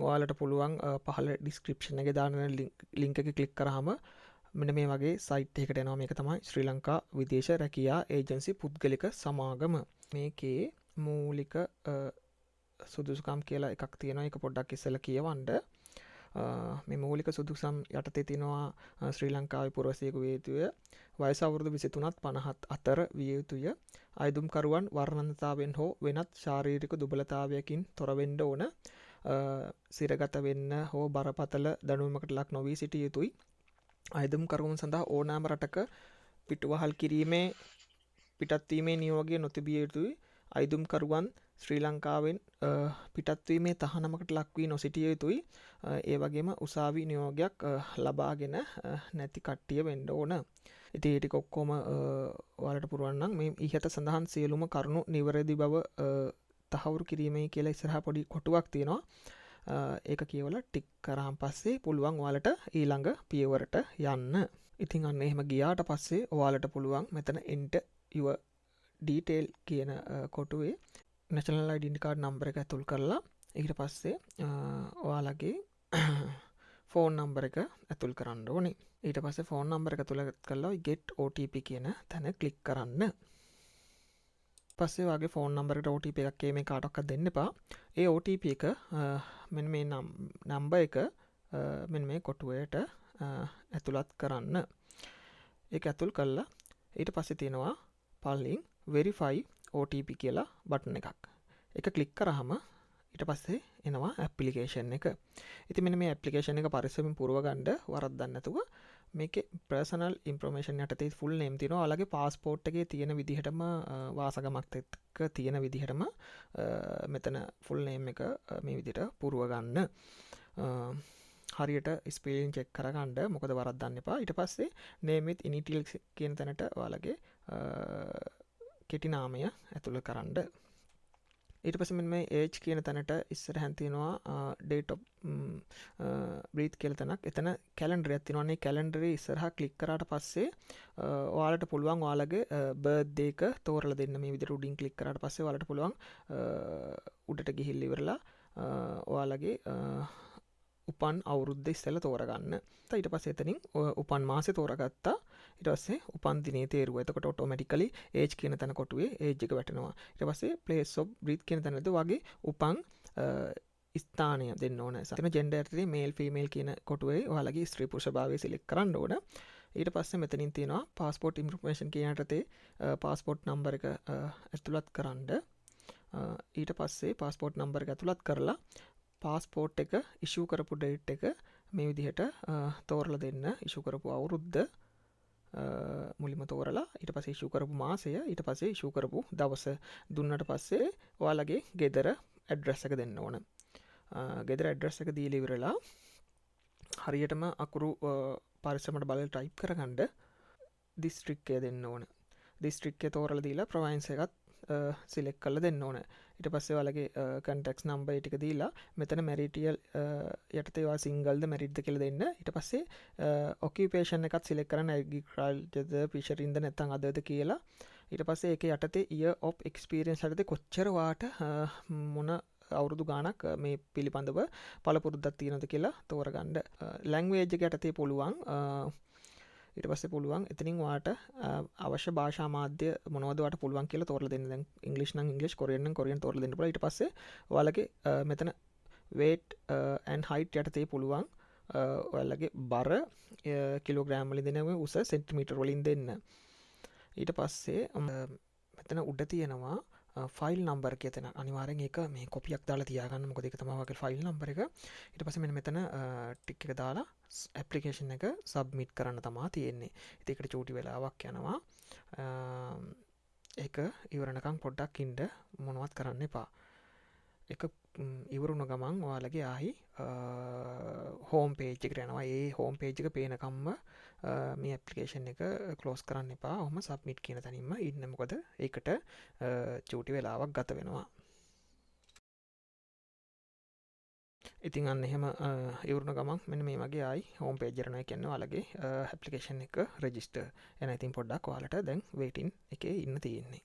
ඔයාලට පුළුවන් පහළ ඩිස්ක්‍රිප්ෂන් එකේ දාන ලින්ක් එක ක්ලික් කරාම මෙන්න මේ වගේ සයිට් එකකට එනවා. මේක තමයි ශ්‍රී ලංකා විදේශ රැකියා ඒජන්සි පුද්ගලික සමාගම. මේකේ මූලික සුදුසුකම් කියලා එකක් තියෙනවා. ඒක පොඩ්ඩක් ඉස්සෙල්ලා කියවන්න. මේ මූලික සුදුසුකම් යටතේ තියෙනවා ශ්‍රී ලංකාවේ පුරවැසියෙකු විය යුතුය. වයස අවුරුදු 23ත් 50ත් අතර විය යුතුය. අයදුම්කරුවන් වර්ණනතාවෙන් හෝ වෙනත් ශාරීරික දුබලතාවයකින් තොර වෙන්න ඕන. සිරගත වෙන්න හෝ බරපතල දඬුවමකට ලක් නොවී සිටිය යුතුයි. අයදුම්කරුවන් සඳහා ඕනෑම රටක පිටුවහල් කිරීමේ පිටත්වීමේ නියෝගය නොතිබිය යුතුයි. අයදුම්කරුවන් ශ්‍රී ලංකාවෙන් පිටත්වීමේ තහනමකට ලක්වී නොසිටිය යුතුයි. ඒ වගේම උසාවි නියෝගයක් ලබාගෙන නැති කට්ටිය වෙන්න ඕන. ඉතින් ඒ ටික ඔක්කොම ඔයාලට පුරවන්න නම් මේ ඉහත සඳහන් සියලුම කරුණු නිවැරදි බව තහවුරු කිරීමේ කියලා ඉස්සරහා පොඩි කොටුවක් තියෙනවා. ඒක කියවලා ටික් කරාන් පස්සේ පුළුවන් ඔයාලට ඊළඟ පියවරට යන්න. ඉතින් අන්න එහෙම ගියාට පස්සේ ඔයාලට පුළුවන් මෙතන enter your detail කියන කොටුවේ national identity card number එක ඇතුල් කරලා ඊට පස්සේ ඔයාලගේ ෆෝන් නම්බර එක ඇතුල් කරන්න ඕනේ. ඊට පස්සේ ෆෝන් නම්බර එක ඇතුල් කරලා get OTP කියන තැන ක්ලික් කරන්න. පස්සේ වගේ ෆෝන් නම්බර එකට OTP එකක් මේ කාටවත් දෙන්න එපා. ඒ OTP එක මෙන්න මේ නම්බර එක මෙන්න මේ කොටුවේට ඇතුළත් කරන්න. ඒක ඇතුල් කළා ඊට පස්සේ තියෙනවා පල්ලින් verify OTP කියලා බටන් එකක්. ඒක ක්ලික් කරාම ඊට පස්සේ එනවා ඇප්ලිකේෂන් එක. ඉතින් මෙන්න මේ ඇප්ලිකේෂන් එක පරිස්සමින් පුරව ගන්න වරද්දන්න නැතුව මේකේ පර්සනල් ඉන්ෆර්මේෂන් යටතේ ෆුල් නේම් තියෙනවා. ඔයාලගේ පාස්පෝර්ට් එකේ තියෙන විදිහටම වාසගමක් එක්ක තියෙන විදිහටම මෙතන ෆුල් නේම් එක මේ විදිහට පුරව ගන්න. හරියට ස්පෙලිං චෙක් කරගන්න. මොකද වරද්දන්න එපා. ඊට පස්සේ name with initials කියන තැනට ඔයාලගේ කෙටි නාමය ඇතුළත් කරන්න. ඊට පස්සේ මෙන්න මේ age කියන තැනට ඉස්සරහින් තියෙනවා date of birth කියලා තැනක්. එතන කැලෙන්ඩර් එකක් තියෙනවා. මේ කැලෙන්ඩරේ ඉස්සරහා ක්ලික් කරාට පස්සේ ඔයාලට පුළුවන් ඔයාලගේ බර්ත්ඩේ එක තෝරලා දෙන්න. මේ විදිහට උඩින් ක්ලික් කරාට පස්සේ ඔයාලට පුළුවන් උඩට ගිහිල්ලා ඉවරලා ඔයාලගේ උපන් අවුරුද්ද ඉස්සෙල්ලා තෝරගන්න. ඊට පස්සේ එතනින් උපන් මාසෙ තෝරගත්තා. ඊට පස්සේ උපන් දිනේ තේරුවා. එතකොට ඔටෝමැටිකලි age කියන තැන කොටුවේ age එක වැටෙනවා. ඊට පස්සේ place of birth කියන තැනද වගේ උපන් ස්ථානය දෙන්න ඕන. එතන gender එකේ male female කියන කොටුවේ ඔයාලගේ ස්ත්‍රී පුරුෂ භාවය සිලෙක්ට් කරන්න ඕන. ඊට පස්සේ මෙතනින් තියෙනවා passport information කියන යටතේ passport number එක ඇතුළත් කරන්න. ඊට පස්සේ passport number එක ඇතුළත් කරලා පාස්පෝර්ට් එක ඉෂුව කරපු ඩේට් එක මේ විදිහට තෝරලා දෙන්න. ඉෂුව කරපු අවුරුද්ද මුලින්ම තෝරලා ඊට පස්සේ ඉෂුව කරපු මාසය ඊට පස්සේ ඉෂුව කරපු දවස දුන්නට පස්සේ ඔයාලගේ ගෙදර ඇඩ්‍රස් එක දෙන්න ඕන. ගෙදර ඇඩ්‍රස් එක දීලා ඉවරලා හරියටම අකුරු පරිස්සමට බලලා ටයිප් කරගන්න දිස්ත්‍රික්කය දෙන්න ඕන. දිස්ත්‍රික්කය තෝරලා දීලා ප්‍රොවින්ස් එකත් සිලෙක්ට් කරලා දෙන්න ඕන. ඊට පස්සේ ඔයාලගේ කන්ටැක්ට්ස් නම්බර් ටික දීලා මෙතන මැරිටියල් යටතේ ඔයා සිංගල්ද මැරිඩ්ද කියලා දෙන්න. ඊට පස්සේ ඔකියුපේෂන් එකත් සිලෙක්ට් කරන්න. ඇග්‍රිකල්චර්ද ෆිෂරින්ද නැත්නම් අදර්ද කියලා. ඊට පස්සේ ඒකේ යටතේ year of experience යටතේ කොච්චර වාට මොන අවුරුදු ගාණක් මේ පිළිබඳව පළපුරුද්දක් තියෙනවද කියලා තෝරගන්න. ලැන්ග්වේජ් එක යටතේ පුළුවන් ඊට පස්සේ පුළුවන් එතනින් ඔයාට අවශ්‍ය භාෂා මාධ්‍ය මොනවද ඔයාට පුළුවන් කියලා තෝරලා දෙන්න. දැන් ඉංග්‍රීසි නම් ඉංග්‍රීසි, කොරියන් නම් කොරියන් තෝරලා දෙන්න පුළුවන්. ඊට පස්සේ ඔයාලගේ මෙතන weight and height යටතේ පුළුවන් ඔයාලගේ බර කිලෝග්‍රෑම් වලින් දෙනවා, උස සෙන්ටිමීටර් වලින් දෙන්න. ඊට පස්සේ මෙතන උඩ තියෙනවා ෆයිල් නම්බර් එක එතන. අනිවාර්යෙන් ඒක මේ කොපියක් දාලා තියාගන්න. මොකද ඒක තමයි ඔයාගේ ෆයිල් නම්බර එක. ඊට පස්සේ මෙන්න මෙතන ටික් එක දාලා ඇප්ලිකේෂන් එක සබ්මිට් කරන්න තමයි තියෙන්නේ. ඉතින් ඒකට චූටි වෙලාවක් යනවා. ඒක ඉවරනකම් පොඩ්ඩක් ඉන්න, මොනවත් කරන්න එපා. ඒක ඉවරුණ ගමන් ඔයාලගේ ආයි හෝම් පේජ් එකට යනවා. ඒ හෝම් පේජ් එක පේනකම්ම මේ ඇප්ලිකේෂන් එක ක්ලෝස් කරන්න එපා. ඔහම සබ්මිට් කියන තැනින්ම ඉන්න. මොකද ඒකට චූටි වෙලාවක් ගත වෙනවා. ඉතින් අන්න එහෙම ඉවරුණ ගමන් මෙන්න මේ වගේ ආයි හෝම් පේජ් එකට යනවා. කියන්නේ ඔයාලගේ ඇප්ලිකේෂන් එක රෙජිස්ටර් එන. ඉතින් පොඩ්ඩක් ඔයාලට දැන් වේටින් එකේ ඉන්න තියෙන්නේ.